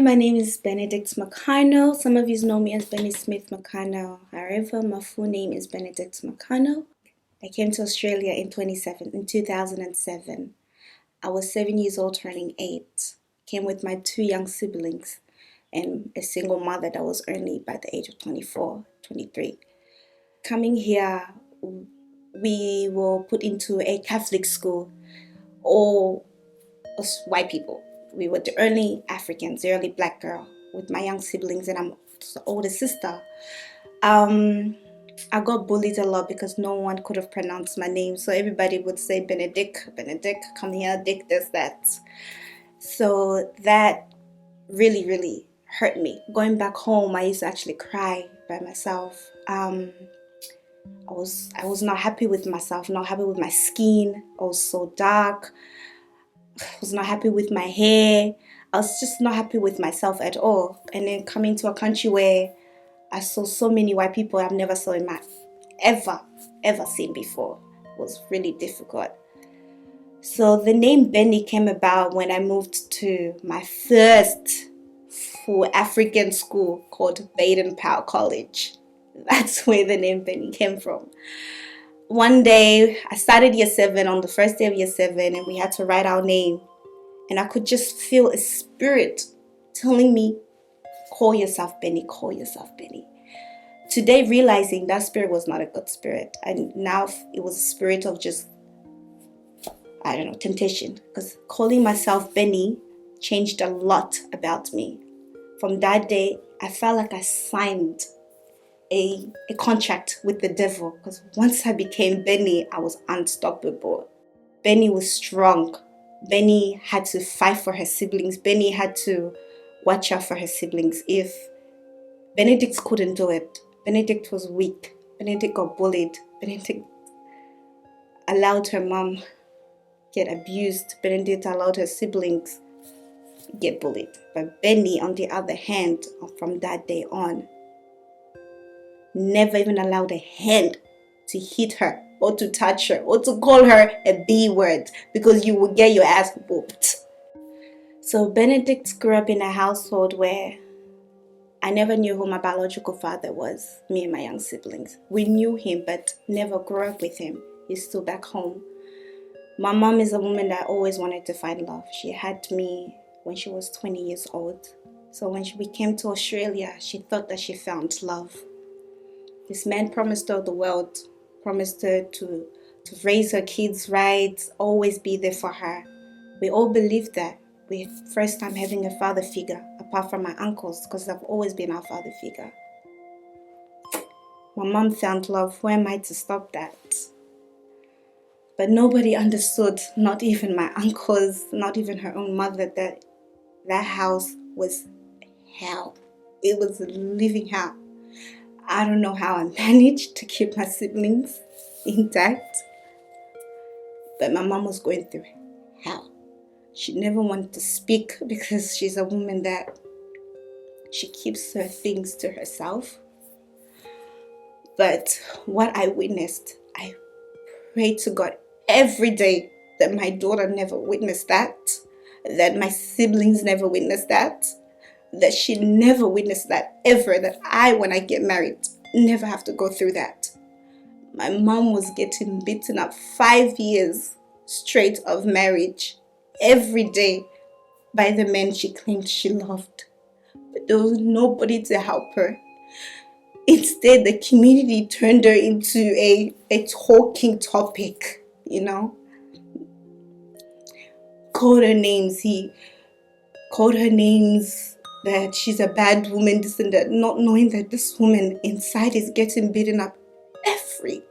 my name is Benedict McCarnell. Some of you know me as Benny Smith McCarnell. However, my full name is Benedict McCarnell. I came to Australia in 2007. I was 7 years old, turning 8. Came with my 2 young siblings and a single mother that was only by the age of 24, 23. Coming here, we were put into a Catholic school, all us white people. We were the only Africans, the only black girl with my young siblings, and I'm the older sister. I got bullied a lot because no one could have pronounced my name, so everybody would say Benedict, come here, Dick, this, that. So that really, really hurt me. Going back home, I used to actually cry by myself. I was not happy with myself, not happy with my skin. I was so dark. I was not happy with my hair. I was just not happy with myself at all. And then coming to a country where I saw so many white people I've never saw in my ever seen before. It was really difficult. So the name Benny came about when I moved to my first full African school called Baden-Powell College. That's where the name Benny came from. One day, I started year 7 on the first day of year 7, and we had to write our name. And I could just feel a spirit telling me, call yourself Benny, call yourself Benny. Today, realizing that spirit was not a good spirit. And now it was a spirit of just, temptation. Because calling myself Benny changed a lot about me. From that day, I felt like I signed a contract with the devil, because once I became Benny, I was unstoppable. Benny was strong. Benny had to fight for her siblings. Benny had to watch out for her siblings. If Benedict couldn't do it, Benedict was weak. Benedict got bullied. Benedict allowed her mom get abused. Benedict allowed her siblings get bullied. But Benny, on the other hand, from that day on, never even allowed a hand to hit her or to touch her or to call her a B word, because you will get your ass whooped. So Benedict grew up in a household where I never knew who my biological father was, me and my young siblings. We knew him but never grew up with him. He's still back home. My mom is a woman that always wanted to find love. She had me when she was 20 years old. So when we came to Australia, she thought that she found love. This man promised her the world, promised her to raise her kids right, always be there for her. We all believed that. We first time having a father figure, apart from my uncles, because I've always been our father figure. My mom found love. Who am I to stop that? But nobody understood, not even my uncles, not even her own mother, that house was hell. It was a living hell. I don't know how I managed to keep my siblings intact, but my mom was going through hell. She never wanted to speak because she's a woman that she keeps her things to herself. But what I witnessed, I pray to God every day that my daughter never witnessed that my siblings never witnessed that she never witnessed that ever, that I, when I get married, never have to go through that. My mom was getting beaten up 5 years straight of marriage every day by the men she claimed she loved. But there was nobody to help her. Instead, the community turned her into a talking topic, Called her names. He called her names, that she's a bad woman, this and that, not knowing that this woman inside is getting beaten up every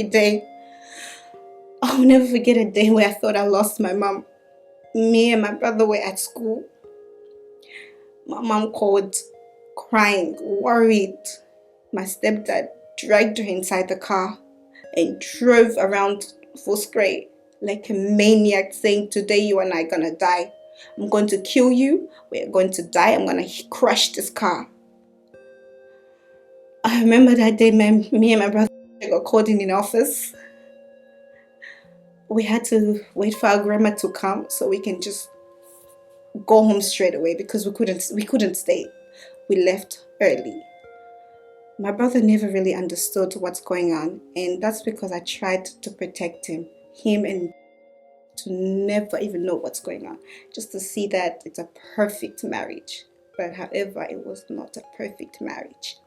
day. I'll never forget a day where I thought I lost my mom. Me and my brother were at school. My mom called, crying, worried. My stepdad dragged her inside the car and drove around Foscray like a maniac, saying, today you and I are gonna die. I'm going to kill you. We're going to die. I'm going to crush this car. I remember that day, me and my brother got called in the office. We had to wait for our grandma to come so we can just go home straight away because we couldn't stay. We left early. My brother never really understood what's going on, and that's because I tried to protect him and to never even know what's going on, just to see that it's a perfect marriage. But however, it was not a perfect marriage.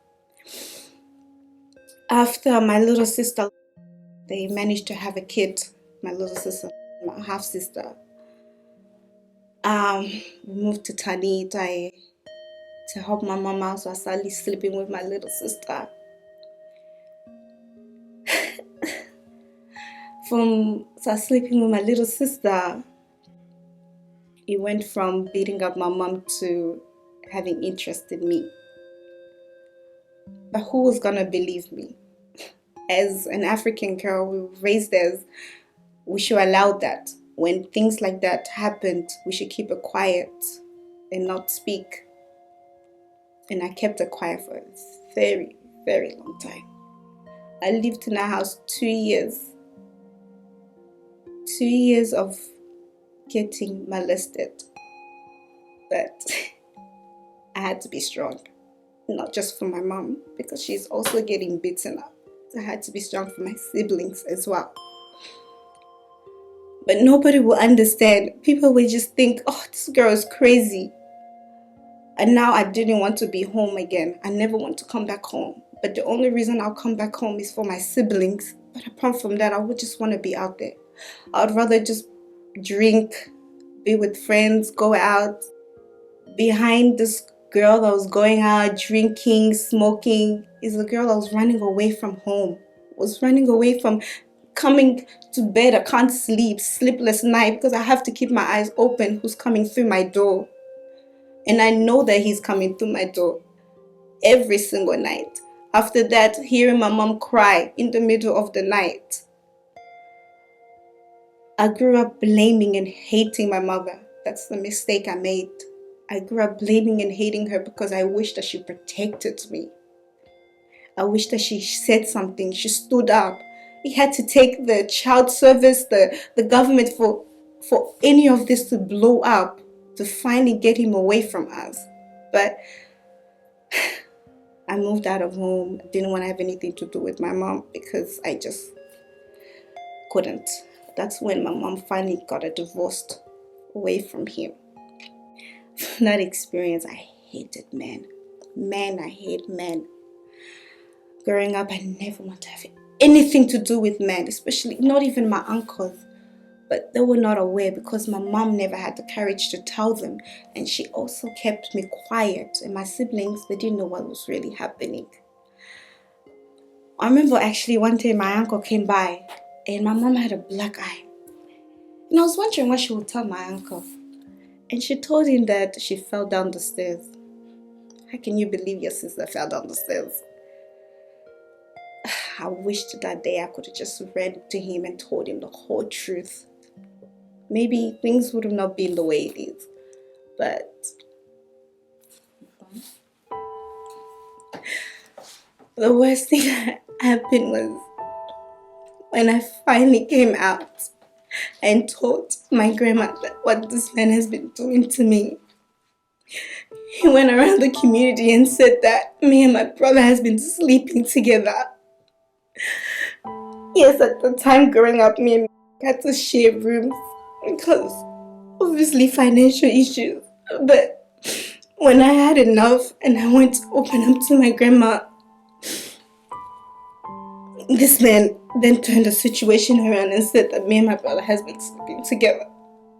After my little sister, they managed to have a kid. My little sister, my half sister. We moved to Tanit. To help my mom out, so I started sleeping with my little sister. Sleeping with my little sister, it went from beating up my mom to having interest in me. But who was gonna believe me? As an African girl, we were raised as we should allow that. When things like that happened, we should keep it quiet and not speak. And I kept it quiet for a very, very long time. I lived in a house 2 years. 2 years of getting molested. But I had to be strong. Not just for my mom, because she's also getting beaten up. So I had to be strong for my siblings as well. But nobody will understand. People will just think, oh, this girl is crazy. And now I didn't want to be home again. I never want to come back home. But the only reason I'll come back home is for my siblings. But apart from that, I would just want to be out there. I would rather just drink, be with friends, go out. Behind this girl that was going out, drinking, smoking, is a girl that was running away from home. Was running away from coming to bed. I can't sleep, sleepless night, because I have to keep my eyes open who's coming through my door. And I know that he's coming through my door every single night. After that, hearing my mom cry in the middle of the night. I grew up blaming and hating my mother. That's the mistake I made. I grew up blaming and hating her because I wished that she protected me. I wish that she said something, she stood up. It had to take the child service, the government for any of this to blow up, to finally get him away from us. But I moved out of home. I didn't want to have anything to do with my mom because I just couldn't. That's when my mom finally got a divorce away from him. From that experience, I hated men. I hate men. Growing up, I never wanted to have anything to do with men, especially not even my uncles. But they were not aware because my mom never had the courage to tell them. And she also kept me quiet. And my siblings, they didn't know what was really happening. I remember actually one day my uncle came by and my mom had a black eye. And I was wondering what she would tell my uncle. And she told him that she fell down the stairs. How can you believe your sister fell down the stairs? I wished that day I could have just ran to him and told him the whole truth. Maybe things would have not been the way it is. But the worst thing that happened was when I finally came out and told my grandma what this man has been doing to me. He went around the community and said that me and my brother has been sleeping together. Yes, at the time growing up, me and my had to share rooms because obviously financial issues. But when I had enough and I went to open up to my grandma, this man then turned the situation around and said that me and my brother has been sleeping together.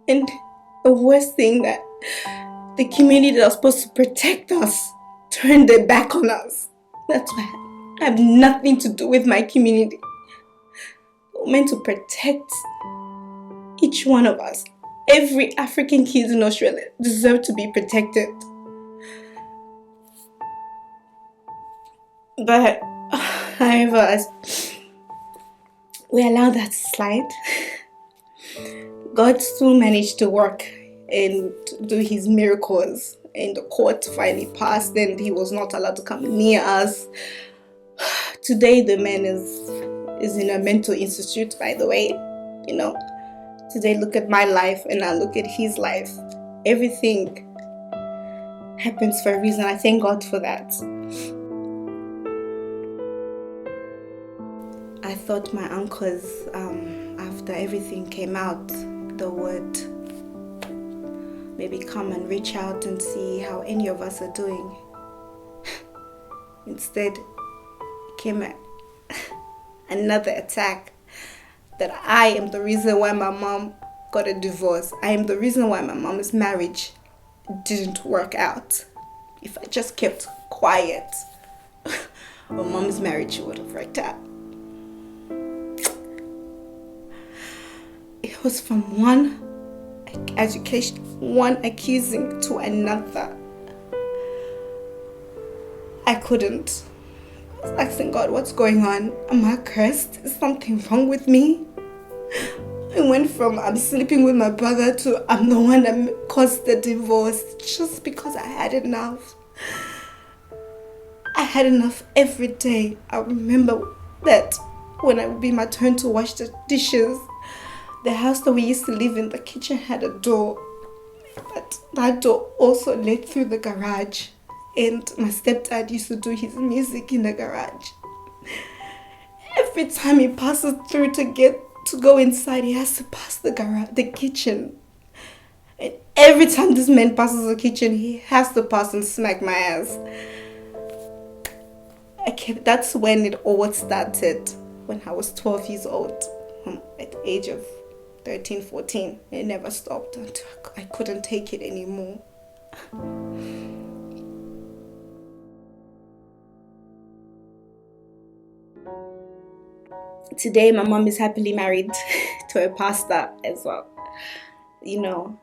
And the worst thing, that the community that was supposed to protect us turned their back on us. That's why I have nothing to do with my community. We're meant to protect each one of us. Every African kid in Australia deserves to be protected. But however, as we allow that to slide, God still managed to work and do his miracles. And the court finally passed and he was not allowed to come near us. Today the man is in a mental institute, by the way. You know, today look at my life and I look at his life. everything happens for a reason. I thank God for that. I thought my uncles, after everything came out, they would maybe come and reach out and see how any of us are doing. Instead, came another attack that I am the reason why my mom got a divorce. I am the reason why my mom's marriage didn't work out. If I just kept quiet, my mom's marriage would have worked out. It was from one accusing to another. I couldn't. I was asking God, what's going on? Am I cursed? Is something wrong with me? I went from I'm sleeping with my brother to I'm the one that caused the divorce just because I had enough. I had enough every day. I remember that when it would be my turn to wash the dishes, the house that we used to live in, the kitchen had a door, but that door also led through the garage, and my stepdad used to do his music in the garage. Every time he passes through to go inside, he has to pass the kitchen. And every time this man passes the kitchen, he has to pass and smack my ass. That's when it all started, when I was 12 years old, at the age of 13, 14. It never stopped until I couldn't take it anymore. Today, my mom is happily married to a pastor as well. You know,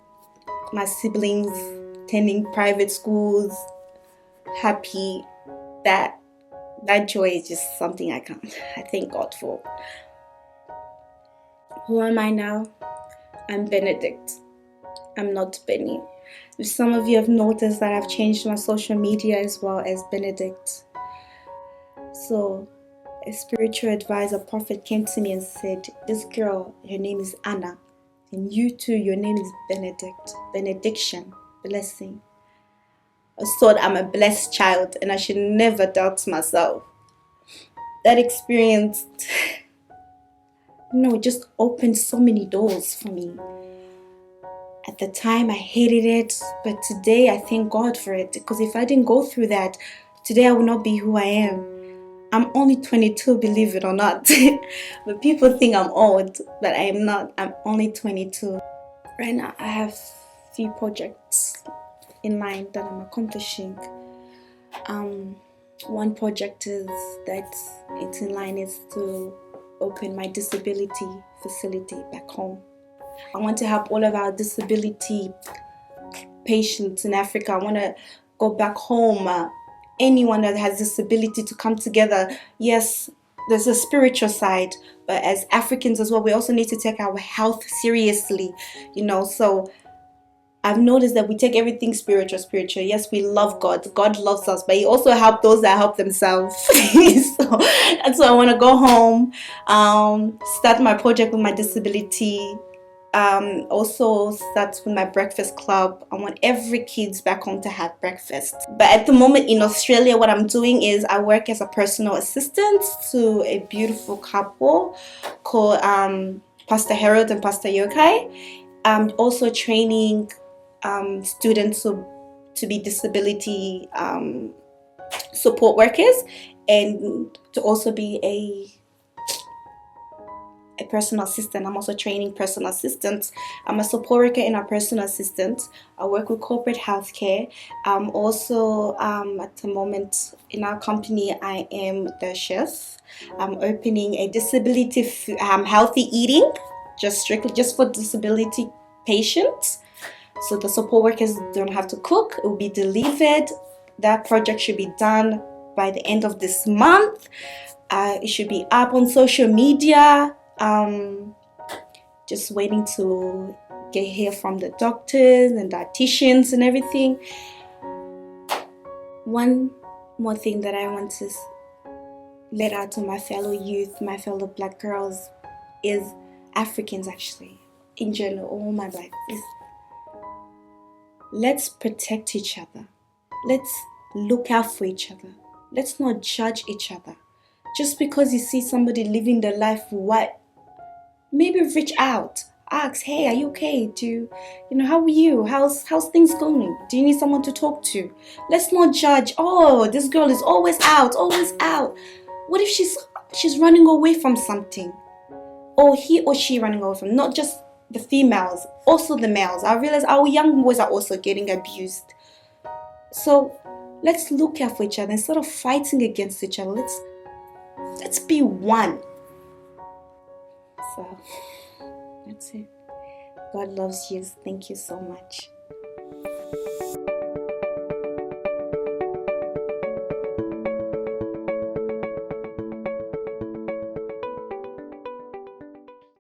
my siblings attending private schools, happy. That joy is just something I thank God for. Who am I now? I'm Benedict. I'm not Benny. Some of you have noticed that I've changed my social media as well as Benedict. So a spiritual advisor, prophet, came to me and said, this girl, her name is Anna, and you too, your name is Benedict. Benediction, blessing. I thought I'm a blessed child and I should never doubt myself. That experience, it just opened so many doors for me. At the time, I hated it, but today I thank God for it, because if I didn't go through that, today I would not be who I am. I'm only 22, believe it or not. But people think I'm old, but I am not. I'm only 22. Right now, I have a few projects in mind that I'm accomplishing. One project is that it's in line is to open my disability facility back home. I want to help all of our disability patients in Africa. I want to go back home. Anyone that has disability to come together. Yes, there's a spiritual side, but as Africans as well, we also need to take our health seriously, so I've noticed that we take everything spiritual. Yes, we love God. God loves us, but He also helps those that help themselves. So that's why I want to go home, start my project with my disability. Also start with my breakfast club. I want every kids back home to have breakfast. But at the moment in Australia, what I'm doing is I work as a personal assistant to a beautiful couple called Pastor Harold and Pastor Yokai. I'm also training students to be disability support workers, and to also be a personal assistant. I'm also training personal assistants. I'm a support worker and a personal assistant. I work with corporate healthcare. Also, at the moment in our company, I am the chef. I'm opening a disability healthy eating, strictly for disability patients. So the support workers don't have to cook. It will be delivered. That project should be done by the end of this month. It should be up on social media. Just waiting to hear from the doctors and dietitians and everything. One more thing that I want to let out to my fellow youth, my fellow black girls, is Africans actually, in general, all my life, is Let's protect each other. Let's look out for each other. Let's not judge each other. Just because you see somebody living their life, what? Maybe reach out. Ask, hey, are you okay? How are you? How's things going? Do you need someone to talk to? Let's not judge. Oh, this girl is always out, always out. What if she's running away from something? Or he or she running away from, not just the females, also the males. I realize our young boys are also getting abused. So let's look out for each other instead of fighting against each other. Let's be one. So that's it. God loves you. Thank you so much.